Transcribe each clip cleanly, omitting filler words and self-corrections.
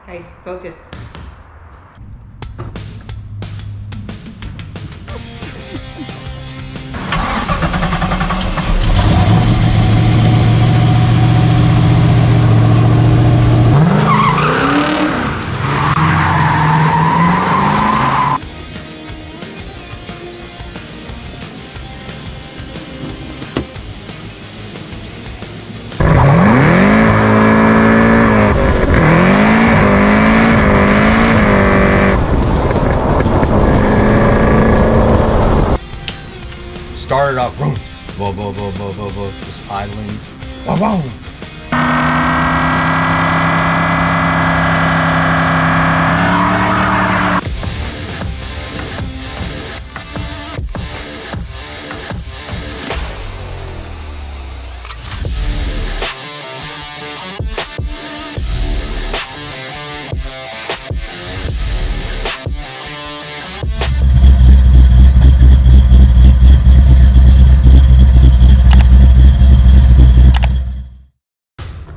Hey, focus. Started off, boom, whoa, whoa, whoa, whoa, whoa, whoa, just idling, boom, boom.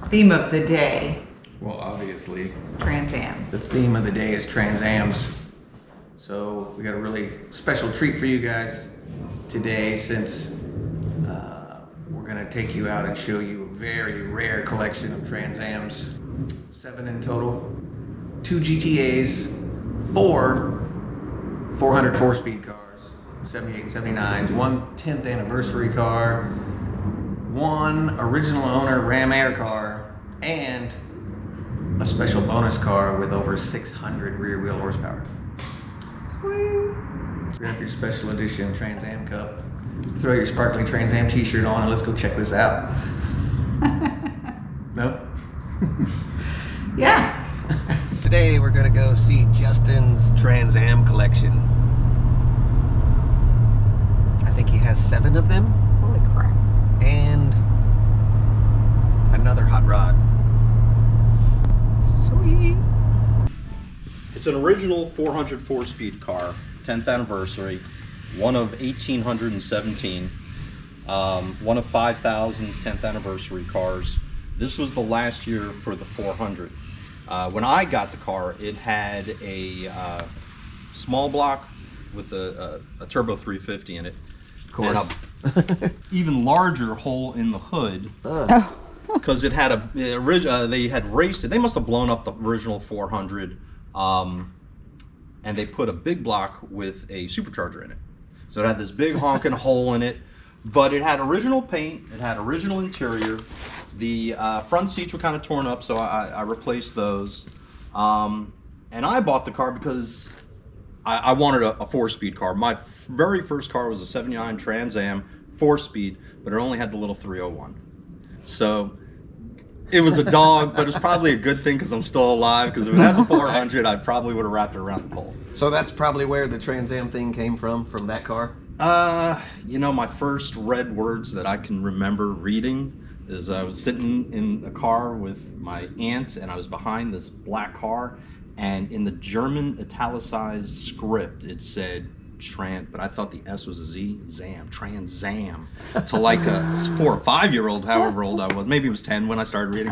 Theme of the day Well, obviously, is Trans Ams. the theme of the day is Trans Ams. So we got a really special treat for you guys today, since we're gonna take you out and show you a very rare collection of Trans Ams. 7 in total, 2 GTAs, 4 404-speed cars, 78 79s, 1 10th anniversary car, 1 original owner Ram Air car, and a special bonus car with over 600 rear wheel horsepower. Sweet. Grab your special edition Trans Am cup, throw your sparkly Trans Am t-shirt on, and let's go check this out. No? Yeah. Today we're gonna go see Justin's Trans Am collection. I think he has 7 of them. Holy crap. And another hot rod. Sweet. It's an original 404-speed car, 10th anniversary, one of 1,817, one of 5,000 10th anniversary cars. This was the last year for the 400. When I got the car, it had a small block with a turbo 350 in it. Of course. And a even larger hole in the hood. Oh. Because it had they had raced it. They must have blown up the original 400, and they put a big block with a supercharger in it. So it had this big honking hole in it, but it had original paint. It had original interior. The front seats were kind of torn up, so I replaced those. And I bought the car because I wanted a 4-speed car. My very first car was a '79 Trans Am 4-speed, but it only had the little 301. So it was a dog, but it's probably a good thing because I'm still alive, because if it had the 400, I probably would have wrapped it around the pole. So that's probably where the Trans Am thing came from that car? You know, my first read words that I can remember reading is I was sitting in a car with my aunt, and I was behind this black car, and in the German italicized script, it said but I thought the S was a Z, Zam, Trans Am, to like a 4 or 5-year-old, however old I was. Maybe it was 10 when I started reading.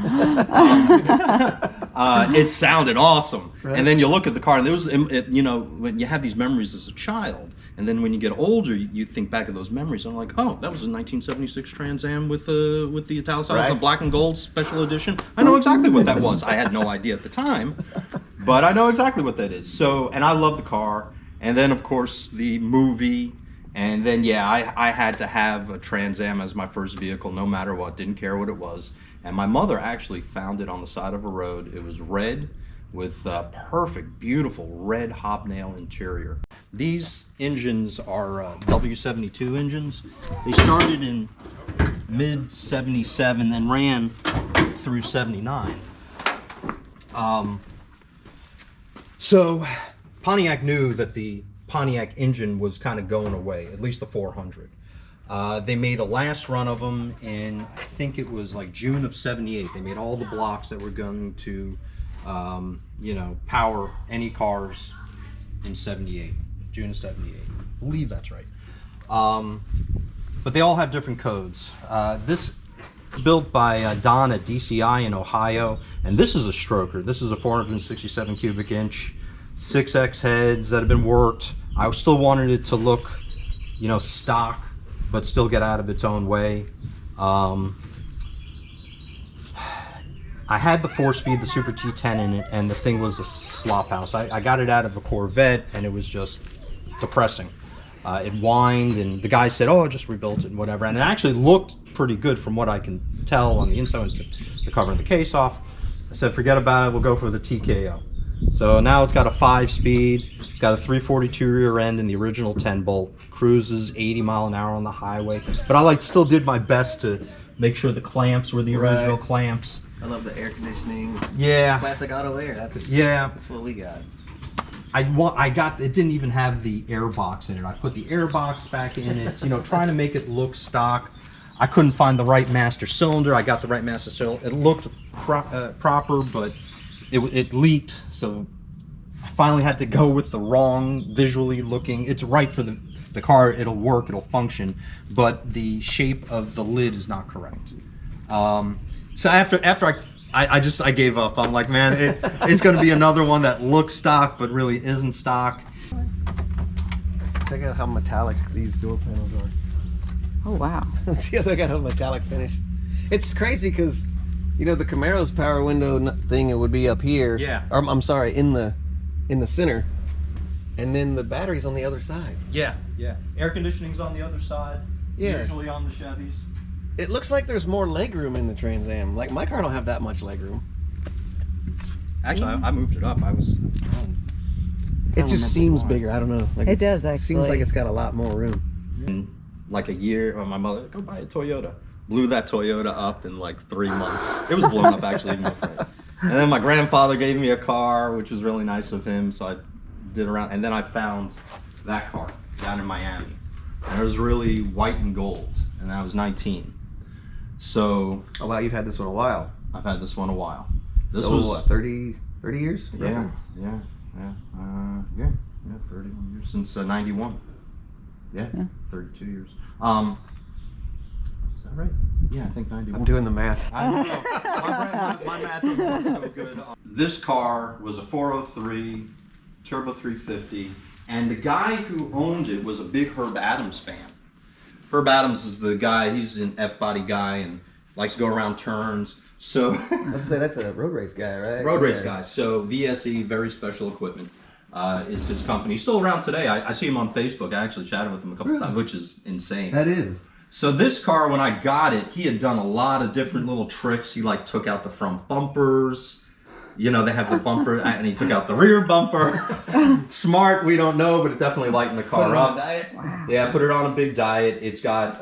It sounded awesome. Right. And then you look at the car, and there was, you know, when you have these memories as a child, and then when you get older, you think back of those memories. I'm like, oh, that was a 1976 Trans Am with the italicized, right, the black and gold special edition. I know exactly what that was. I had no idea at the time, but I know exactly what that is. So, and I love the car. And then, of course, the movie, and then, yeah, I had to have a Trans Am as my first vehicle, no matter what, didn't care what it was. And my mother actually found it on the side of a road. It was red with perfect, beautiful red hobnail interior. These engines are W72 engines. They started in mid-77 and ran through 79. So Pontiac knew that the Pontiac engine was kind of going away, at least the 400. They made a last run of them in, I think it was like June of 78. They made all the blocks that were going to, you know, power any cars in 78, June of 78. I believe that's right. But they all have different codes. This Built by Don at DCI in Ohio, and this is a stroker. This is a 467 cubic inch, 6X heads that have been worked. I still wanted it to look, you know, stock, but still get out of its own way. I had the 4-speed, the Super T10 in it, and the thing was a slop house. I got it out of a Corvette, and it was just depressing. It whined, and the guy said, "Oh, I just rebuilt it and whatever." And it actually looked pretty good from what I can tell on the inside. When the cover and the case off, I said, "Forget about it. We'll go for the TKO." So now it's got a 5-speed. It's got a 342 rear end and the original 10-bolt. Cruises 80 mile an hour on the highway. But I still did my best to make sure the clamps were the original clamps. I love the air conditioning. Yeah. Classic auto air. That's what we got. It didn't even have the air box in it. I put the air box back in it, you know, trying to make it look stock. I couldn't find the right master cylinder. I got the right master cylinder. It looked proper, but it leaked. So I finally had to go with the wrong visually looking. It's right for the car. It'll work. It'll function, but the shape of the lid is not correct. So after I gave up. I'm like, man, it's going to be another one that looks stock but really isn't stock. Check out how metallic these door panels are. Oh, wow. See how they got a metallic finish? It's crazy because, you know, the Camaro's power window thing, it would be up here. Yeah. Or, I'm sorry, in the center, and then the battery's on the other side. Yeah. Air conditioning's on the other side. Yeah. Usually on the Chevys. It looks like there's more legroom in the Trans Am. Like, my car don't have that much legroom. Actually, I moved it up. It just seems bigger. I don't know. Like It does, actually. Seems like it's got a lot more room. In like a year, my mother, go buy a Toyota. Blew that Toyota up in like 3 months. It was blown up actually in my front. And then my grandfather gave me a car, which was really nice of him. So I did around, and then I found that car down in Miami. And it was really white and gold, and I was 19. So. Oh wow, you've had this one a while. I've had this one a while. This so was what, 30 years? Yeah, 31 years since 91. Yeah, 32 years. Is that right? Yeah, I think 91. I'm doing the math. I know. My math isn't so good. This car was a 403 Turbo 350, and the guy who owned it was a big Herb Adams fan. Herb Adams is the guy, he's an F-body guy and likes to go around turns. So I was say that's a road race guy, right? Road race guy. So VSE, Very Special Equipment, is his company. He's still around today. I see him on Facebook. I actually chatted with him a couple of times, which is insane. That is. So this car, when I got it, he had done a lot of different little tricks. He like took out the front bumpers. You know, they have the bumper, and he took out the rear bumper. Smart, we don't know, but it definitely lightened the car up. On a diet? Wow. Yeah, put it on a big diet. It's got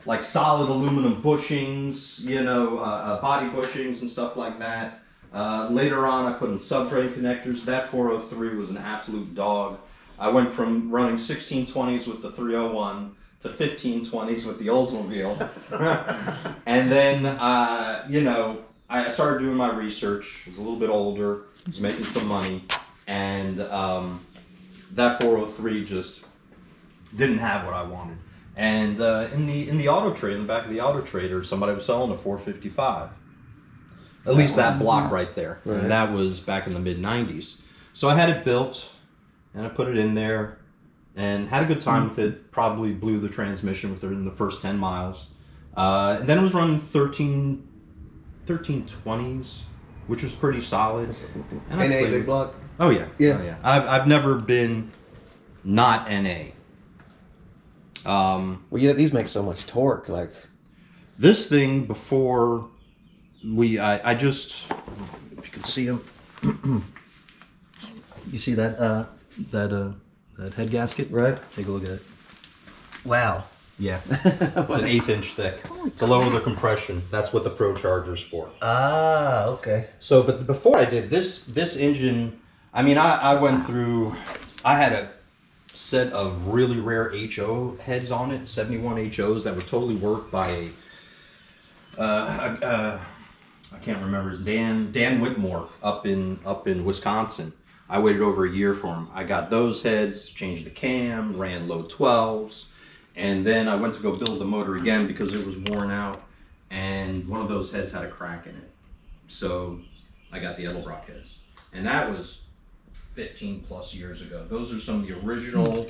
like solid aluminum bushings, you know, body bushings and stuff like that. Later on, I put in subframe connectors. That 403 was an absolute dog. I went from running 1620s with the 301 to 1520s with the Oldsmobile. And then, you know, I started doing my research. I was a little bit older, was making some money, and that 403 just didn't have what I wanted. And in the auto trade, in the back of the auto trader, somebody was selling a 455. At least that block right there. Right. And that was back in the mid 90s. So I had it built, and I put it in there, and had a good time with it. Probably blew the transmission with it in the first 10 miles. And then it was running 1320s, which was pretty solid. And NA big block? Oh yeah. Yeah. Oh, yeah. I've never been not NA. Well, you know, these make so much torque. Like This thing before I just, if you can see them, you see that head gasket? Right. Take a look at it. Wow. Yeah, it's an 1/8 inch thick to lower the compression. That's what the Pro Charger's for. Ah, okay. So, but before I did this engine, I mean, I went through, I had a set of really rare HO heads on it, 71 HOs that were totally worked by I can't remember his Dan Whitmore up in Wisconsin. I waited over a year for him. I got those heads, changed the cam, ran low 12s, and then I went to go build the motor again because it was worn out. and one of those heads had a crack in it. So I got the Edelbrock heads, and that was 15 plus years ago. Those are some of the original,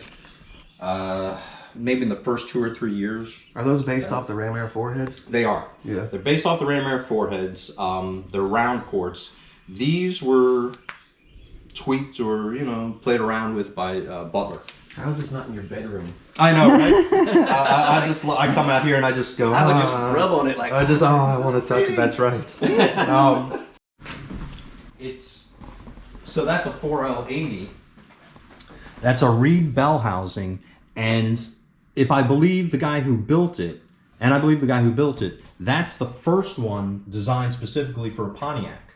maybe in the first 2 or 3 years. Are those based off the Ram Air 4 heads? They are. Yeah. They're based off the Ram Air 4 heads. They're round ports. These were tweaked or, you know, played around with by Butler. How is this not in your bedroom? I know, right? I come out here and I just go. I would just rub on it like. I want to touch it. That's right. That's a 4L80. That's a reed bell housing, and if I believe the guy who built it, that's the first one designed specifically for a Pontiac.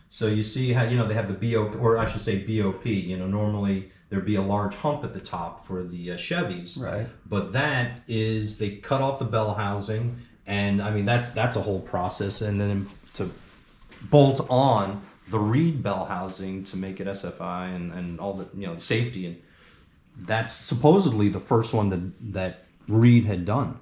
So you see how, you know, they have the BOP, or I should say BOP. You know, normally there'd be a large hump at the top for the Chevys. Right. But that is, they cut off the bell housing, and I mean that's a whole process, and then to bolt on the reed bell housing to make it SFI and all the, you know, safety, and that's supposedly the first one that Reed had done.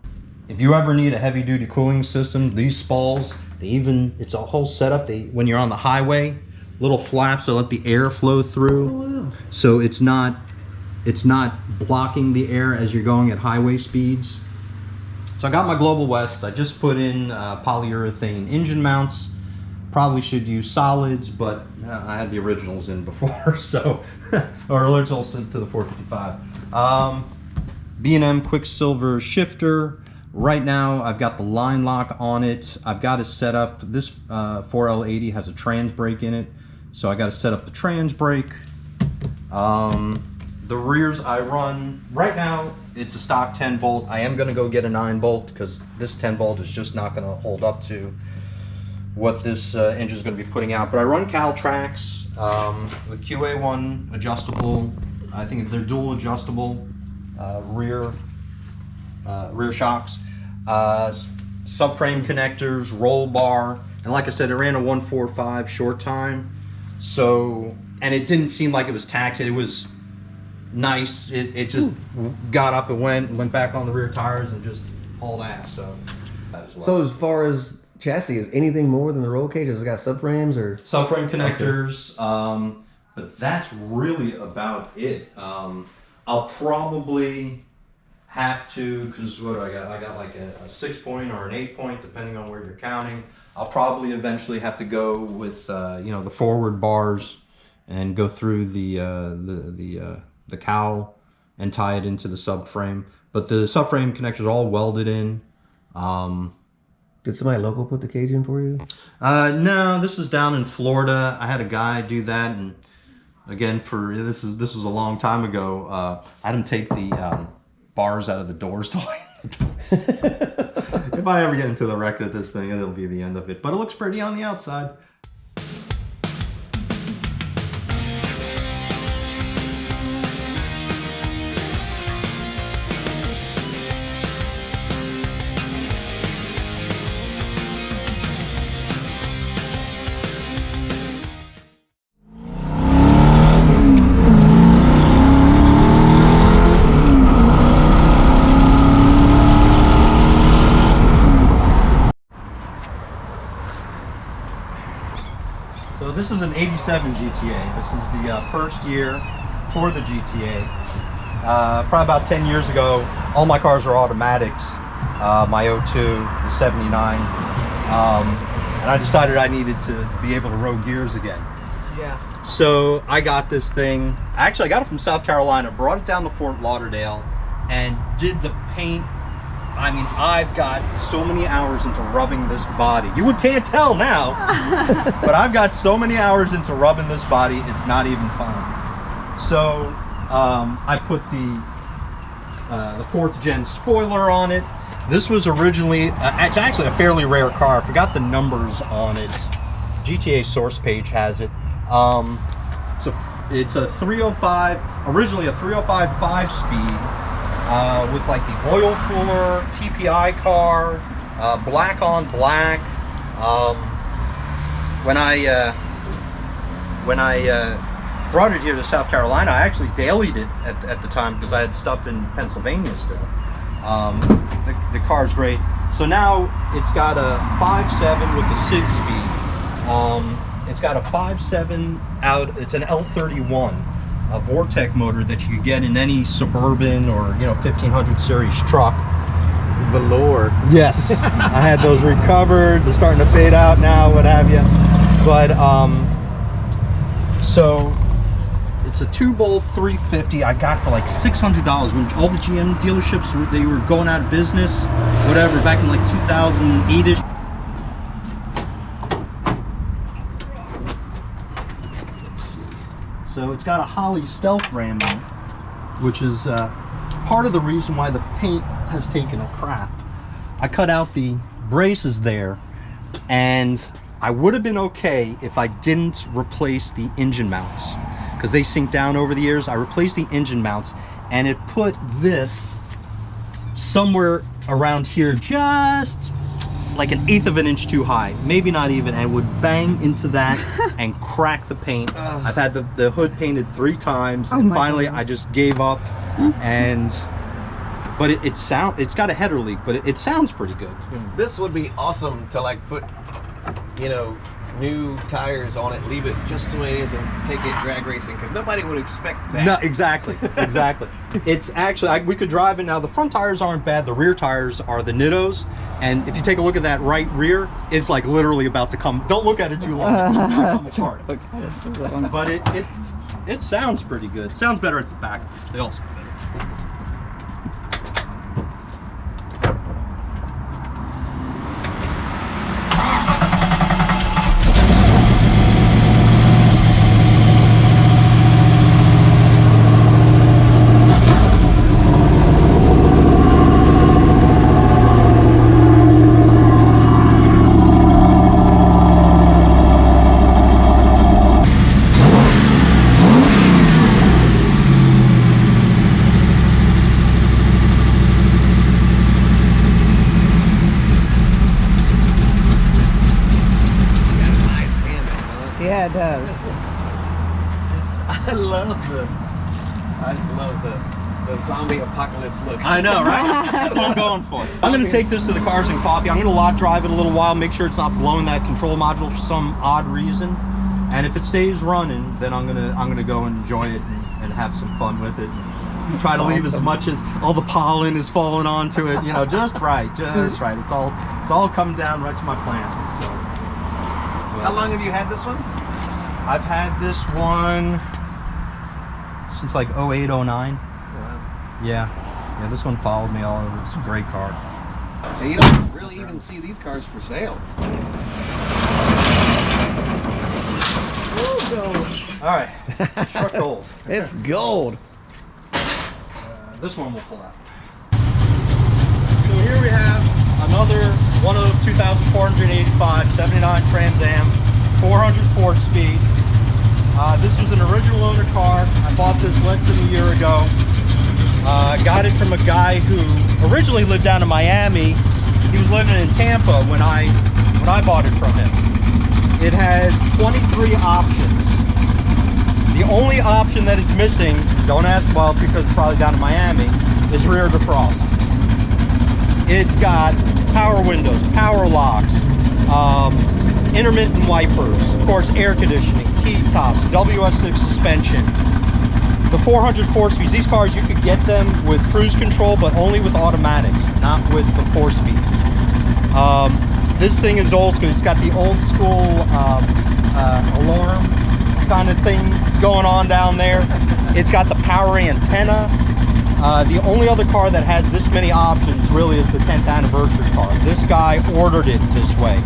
If you ever need a heavy duty cooling system, these spalls, it's a whole setup. When you're on the highway, little flaps to let the air flow through. Oh, wow. So it's not blocking the air as you're going at highway speeds. So I got my Global West. I just put in polyurethane engine mounts. Probably should use solids, but I had the originals in before, so or originals to the 455. B&M Quicksilver shifter. Right now, I've got the line lock on it. I've got to set up, this 4L80 has a trans brake in it, so I got to set up the trans brake. The rears I run, right now, it's a stock 10 bolt. I am going to go get a 9 bolt because this 10 bolt is just not going to hold up to what this engine is going to be putting out. But I run Caltrax with QA1 adjustable. I think they're dual adjustable rear shocks, subframe connectors, roll bar, and like I said, it ran a 145 short time. So, and it didn't seem like it was taxed. It was nice. It just got up and went back on the rear tires and just hauled ass. So that as well. So as far as chassis, is anything more than the roll cage? Has it got subframes or subframe connectors? Okay. But that's really about it. I'll probably have to, because what do I got? I got like a 6-point or an 8-point, depending on where you're counting. I'll probably eventually have to go with you know, the forward bars and go through the cowl and tie it into the subframe. But the subframe connectors are all welded in. Did somebody local put the cage in for you? No, this is down in Florida. I had a guy do that, and again, this was a long time ago. I had him take the bars out of the doors to light the doors. If I ever get into the wreck of this thing, it'll be the end of it. But it looks pretty on the outside. So this is an 87 GTA. This is the first year for the GTA. Probably about 10 years ago, all my cars were automatics. My 02, the 79. And I decided I needed to be able to row gears again. Yeah. So I got this thing. Actually, I got it from South Carolina, brought it down to Fort Lauderdale, and did the paint. I mean, I've got so many hours into rubbing this body. You can't tell now, but I've got so many hours into rubbing this body, it's not even fun. So I put the 4th gen spoiler on it. This was originally, it's actually a fairly rare car. I forgot the numbers on it. GTA source page has it. It's a 305, originally a 305 5-speed. With like the oil cooler, TPI car, black on black. When I brought it here to South Carolina, I actually dailied it at the time because I had stuff in Pennsylvania still. The car's great. So now it's got a 5.7 with a 6-speed. It's got a 5.7 out. It's an L31, a Vortec motor that you get in any suburban or 1500 series truck. Velour. Yes, I had those recovered. They're starting to fade out now, what have you. But so it's a 2-bolt 350 I got for like $600 when all the GM dealerships they were going out of business, whatever, back in like 2008ish. So it's got a Holley Stealth ram mount, which is part of the reason why the paint has taken a crap. I cut out the braces there, and I would have been okay if I didn't replace the engine mounts, because they sink down over the years. I replaced the engine mounts, and it put this somewhere around here, just like 1/8 of an inch too high, maybe not even, and would bang into that and crack the paint. I've had the hood painted 3 times, and finally I just gave up. And but it's got a header leak, but it sounds pretty good. This would be awesome to like put, new tires on it, leave it just the way it is, and take it drag racing, because nobody would expect that. No, exactly. It's actually, we could drive it now. The front tires aren't bad. The rear tires are the Nittos, and if you take a look at that right rear, it's like literally about to come. Don't look at it too long. It's about to come apart. But it sounds pretty good. It sounds better at the back. They all sound better. Yeah, it does. I just love the zombie apocalypse look. I know, right? That's what I'm going for. I'm going to take this to the Cars and Coffee. I'm going to lot drive it a little while, make sure it's not blowing that control module for some odd reason. And if it stays running, then I'm gonna go and enjoy it and have some fun with it. Try to leave as much as all the pollen is falling onto it, just right. It's all coming down right to my plant. So. How long have you had this one? I've had this one since like 08, 09. Wow. Yeah, this one followed me all over. It's a great car. And you don't really even see these cars for sale. All right, truck gold. It's gold. This one will pull out. So here we have another one of 2,485 79 Trans Am, 404 speed. This was an original owner car. I bought this less than a year ago. Got it from a guy who originally lived down in Miami. He was living in Tampa when I bought it from him. It has 23 options. The only option that it's missing, don't ask, well, because it's probably down in Miami, is rear defrost. It's got power windows, power locks, intermittent wipers, of course air conditioning, T-tops, WS6 suspension. The 404 speeds, these cars you could get them with cruise control, but only with automatics, not with the 4 speeds. This thing is old school. It's got the old school alarm kind of thing going on down there. It's got the power antenna. The only other car that has this many options really is the 10th anniversary car. This guy ordered it this way.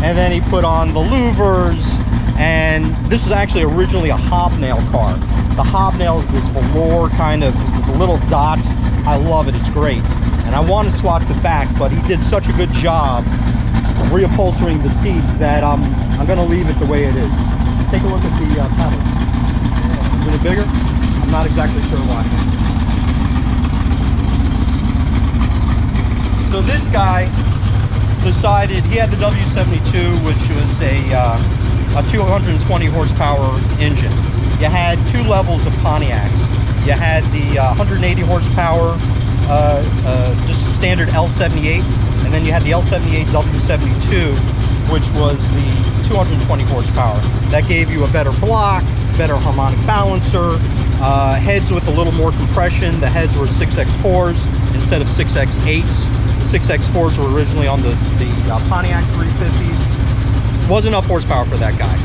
And then he put on the louvers, and this was actually originally a hobnail car. The hobnail is this velour kind of little dots. I love it, it's great. And I want to swap the back, but he did such a good job of reupholstering the seats that I'm going to leave it the way it is. Take a look at the pedals. Is it bigger? I'm not exactly sure why. So this guy decided, he had the W72, which was a 220 horsepower engine. You had 2 levels of Pontiacs. You had the 180 horsepower, just standard L78, And then you had the L78W72, which was the 220 horsepower. That gave you a better block, better harmonic balancer, heads with a little more compression. The heads were 6X4s instead of 6X8s. The 6X4s were originally on the Pontiac 350s. Wasn't enough horsepower for that guy.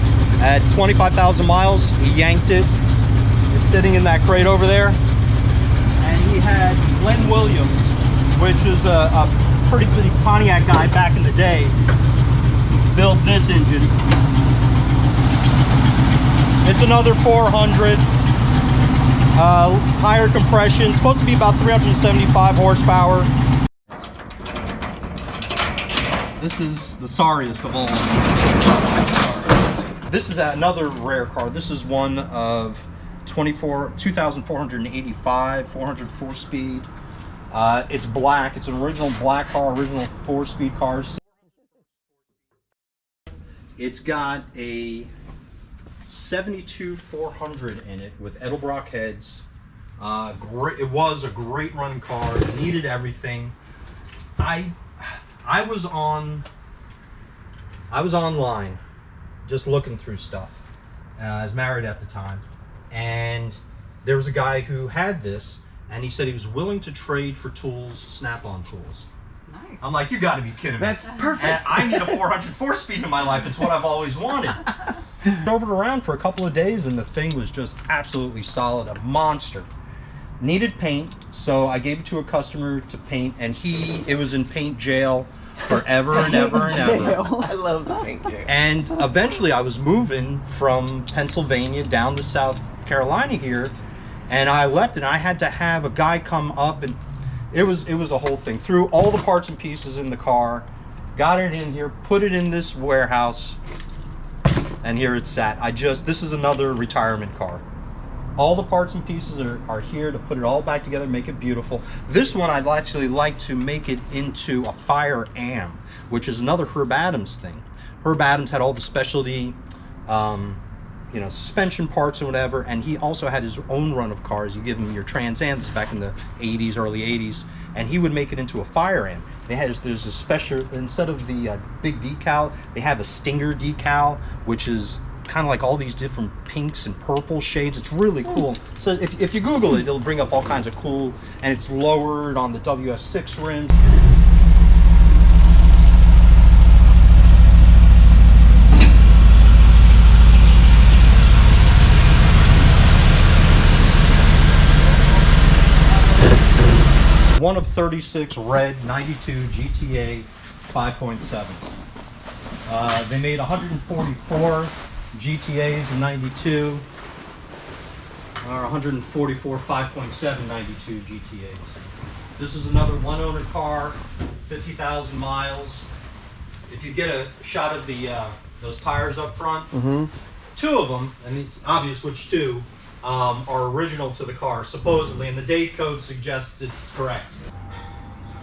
At 25,000 miles, he yanked it. It's sitting in that crate over there. And he had Glenn Williams, which is a pretty big Pontiac guy back in the day, built this engine. It's another 400, higher compression, supposed to be about 375 horsepower. This is the sorriest of all. This is another rare car. This is one of 2,485, 404 speed. It's black. It's an original black car, original 4-speed cars. It's got a 72-400 in it with Edelbrock heads. It was a great running car. It needed everything. I was online just looking through stuff. I was married at the time, and there was a guy who had this, and he said he was willing to trade for tools, Snap-on tools. Nice. I'm like, you got to be kidding me. That's perfect. And I need a 404 speed in my life. It's what I've always wanted. Drove it around for a couple of days, and the thing was just absolutely solid, a monster. Needed paint, so I gave it to a customer to paint, and it was in paint jail forever and ever and ever. I love the paint jail. And eventually I was moving from Pennsylvania down to South Carolina here, and I left, and I had to have a guy come up, and it was a whole thing. Threw all the parts and pieces in the car, got it in here, put it in this warehouse, and here it sat. This is another retirement car. All the parts and pieces are here to put it all back together, make it beautiful. This one I'd actually like to make it into a Fire Am, which is another Herb Adams thing. Herb Adams had all the specialty, suspension parts and whatever, and he also had his own run of cars. You give him your Trans Ams back in the 80s, early 80s, and he would make it into a Fire Am. There's a special, instead of the big decal, they have a Stinger decal, which is kind of like all these different pinks and purple shades. It's really cool. So if you Google it, it'll bring up all kinds of cool, and it's lowered on the WS6 rim. One of 36 red 92 GTA 5.7. They made 144 GTAs in 92, or 144 5.7 92 GTAs. This is another one-owner car, 50,000 miles. If you get a shot of those tires up front, two of them, and it's obvious which two, are original to the car, supposedly, and the date code suggests it's correct.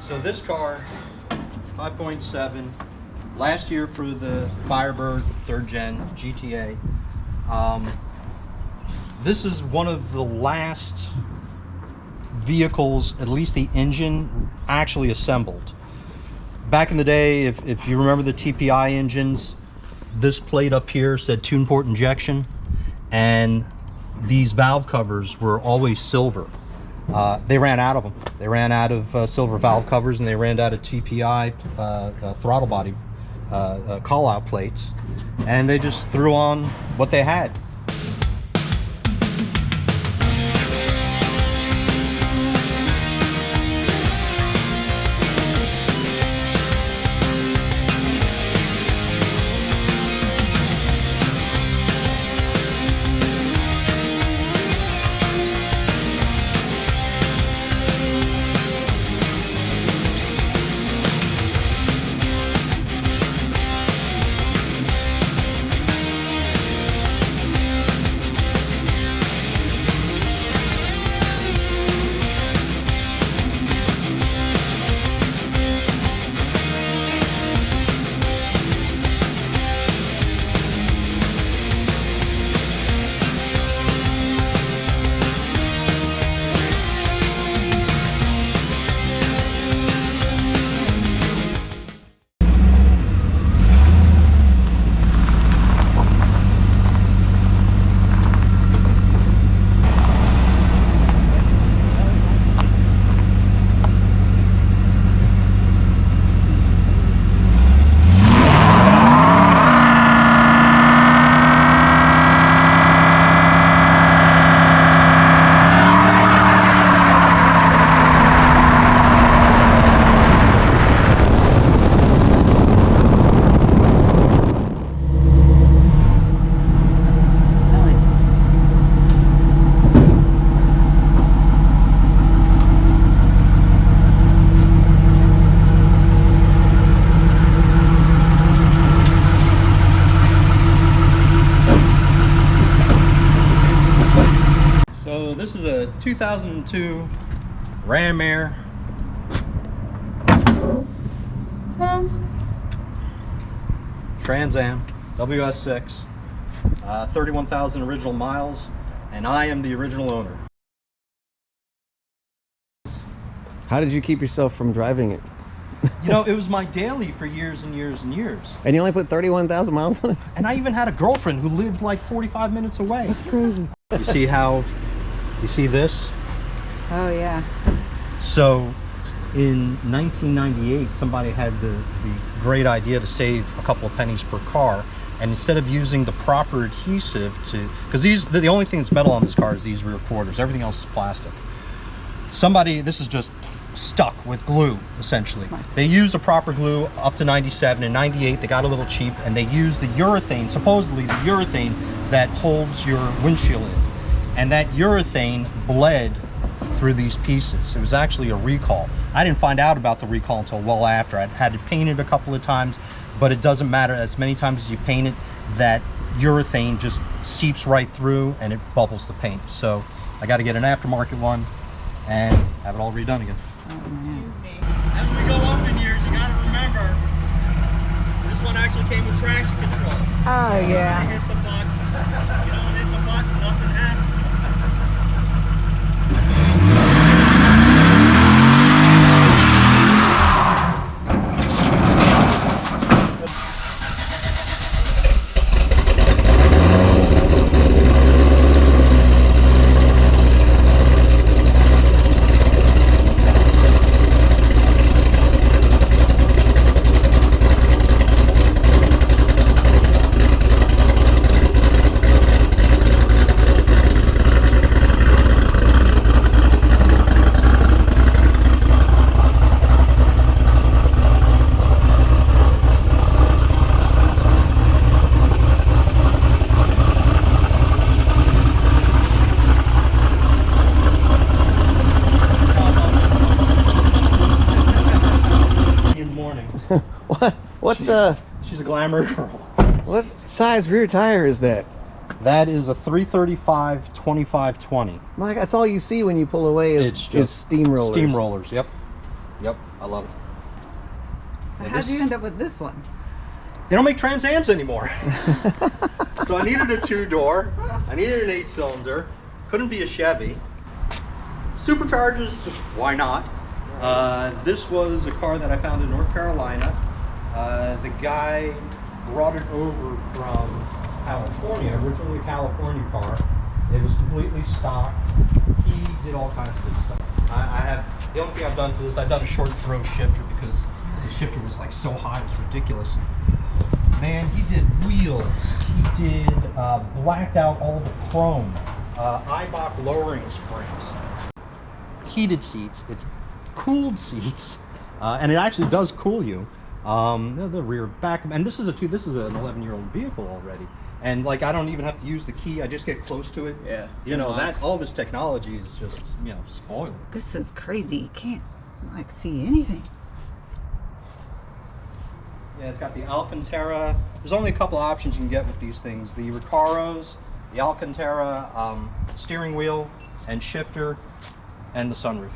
So this car, 5.7, last year for the Firebird 3rd Gen GTA. This is one of the last vehicles, at least the engine, actually assembled. Back in the day, if you remember the TPI engines, this plate up here said tune port injection, and these valve covers were always silver. They ran out of them. They ran out of silver valve covers, and they ran out of TPI throttle body call-out plates, and they just threw on what they had. this is a 2002 Ram Air. Trans Am, WS6, 31,000 original miles, and I am the original owner. How did you keep yourself from driving it? You know, it was my daily for years and years and years. And you only put 31,000 miles on it? And I even had a girlfriend who lived like 45 minutes away. That's crazy. You see how, you see this? Oh, yeah. So in 1998, somebody had the great idea to save a couple of pennies per car. And instead of using the proper adhesive to, because the only thing that's metal on this car is these rear quarters. Everything else is plastic. This is just stuck with glue, essentially. They used a proper glue up to 97. In 98, they got a little cheap, and they used the urethane, supposedly the urethane that holds your windshield in. And that urethane bled through these pieces. It was actually a recall. I didn't find out about the recall until well after. I had it painted a couple of times, but it doesn't matter. As many times as you paint it, that urethane just seeps right through and it bubbles the paint. So I got to get an aftermarket one and have it all redone again. As we go up in years, you got to remember, this one actually came with traction control. Oh, yeah. You hit the button. You don't hit the button, nothing happens. She's a glamour girl. What size rear tire is that? That is a 335 25/20. Like, that's all you see when you pull away is steamrollers. Steamrollers, yep. Yep, I love it. So how did you end up with this one? They don't make Trans Ams anymore. So I needed a 2-door. I needed an 8-cylinder. Couldn't be a Chevy. Supercharged, why not? This was a car that I found in North Carolina. The guy brought it over from California, originally a California car. It was completely stock. He did all kinds of good stuff. The only thing I've done to this, I've done a short throw shifter because the shifter was like so high, it was ridiculous. Man, he did wheels. He did blacked out all the chrome, Eibach lowering springs, heated seats. It's cooled seats, and it actually does cool you. The rear back, and this is an 11-year-old vehicle already, and like I don't even have to use the key. I just get close to it. Yeah. You know, that all this technology is just, you know, spoiled. This is crazy. You can't like see anything. Yeah, it's got the Alcantara. There's only a couple options you can get with these things: the Recaros, the Alcantara steering wheel and shifter, and the sunroof.